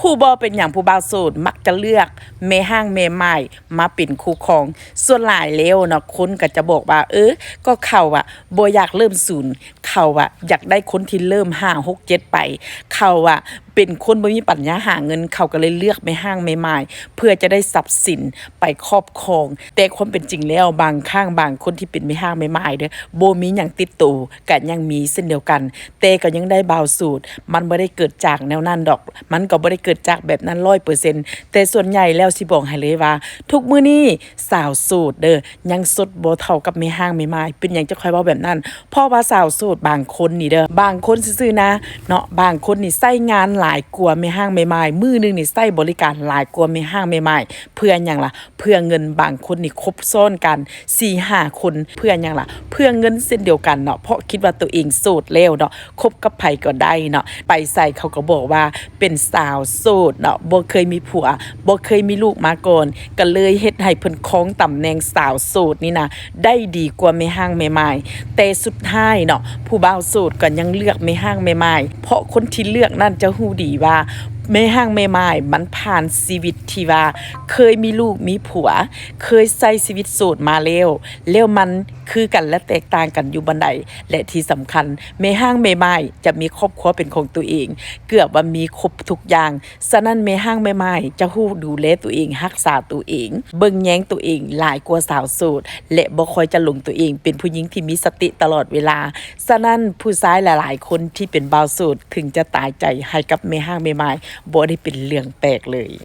ผู้บ่เป็นอย่างผู้บ่าวโสดมักจะเลือกแม่ห้างแม่ไม้มาเป็นคู่ครองส่วนหลายแล้วเนาะคนก็จะบอกว่าก็เขาบ่อยากเริ่มศูนย์เขาอยากได้คนที่เริ่ม5 6 7ไปเขาเป็นคนบ่มีปัญญาหาเงินเขาก็เลยเลือกแม่ห้างแม่ไม้เพื่อจะได้ทรัพย์สินไปครอบครองแต่ความเป็นจริงแล้วบางครั้งบางคนที่เป็นแม่ห้างแม่ไม้เด้อบ่มีหยังติดตัวก็ยังมีเช่นเดียวกันแต่ก็ยังได้บ่าวโสดมันบ่ได้เกิดจากแนวนั้นดอกมันก็บ่ได้เกิดจากแบบนั้น 100%แต่ส่วนใหญ่แล้วสิบอกให้เลยว่าทุกมื้อนี้สาวโสดเด้อยังสดบ่เท่ากับแม่ห้างแม่ไม้เป็นหยังจะค่อยเว้าแบบนั้นเพราะว่าสาวโสดบางคนนี่เด้อบางคนซื่อๆนะเนาะบางคนนี่ใช้งานหลายกว่าแม่ห้างแม่ไม้มื้อนึงนี่ใช้บริการหลายกว่าแม่ห้างแม่ไม้เพื่อหยังล่ะเพื่อเงินบางคนนี่คบซ้อนกัน 4-5 คนเพื่อหยังล่ะเพื่อเงินเส้นเดียวกันเนาะเพราะคิดว่าตัวเองโสดแล้วเนาะคบกับไผก็ได้เนาะไปใส่เขาก็บอกว่าเป็นสาวโสดเนาะบ่เคยมีผัวบ่เคยมีลูกมาก่อนก็เลยเฮ็ดให้เพิ่นครองตำแหน่งสาวโสดนี่นะได้ดีกว่าแม่ห้างแม่ไม้แต่สุดท้ายเนาะผู้บ่าวโสดก็ยังเลือกแม่ห้างแม่ไม้เพราะคนที่เลือกนั่นจะฮู้ดีว่าแม่ห้างแม่ไม้มันผ่านชีวิตที่ว่าเคยมีลูกมีผัวเคยใช้ชีวิตโสดมาแล้วมันคือกันและแตกต่างกันอยู่บันไดและที่สำคัญแม่ห้างแม่ไม้จะมีครอบครัวเป็นของตัวเองเกือบว่ามีครบทุกอย่างฉะนั้นแม่ห้างแม่ไม้จะฮู้ดูแลตัวเองรักษาตัวเองเบิ่งแย้งตัวเองหลายกว่าสาวโสดและบ่ค่อยจะหลงตัวเองเป็นผู้หญิงที่มีสติตลอดเวลาฉะนั้นผู้ชายหลายๆคนที่เป็นบ่าวโสดถึงจะตายใจให้กับแม่ห้างแม่ไม้บ่ได้เป็นเรื่องแปลกเลย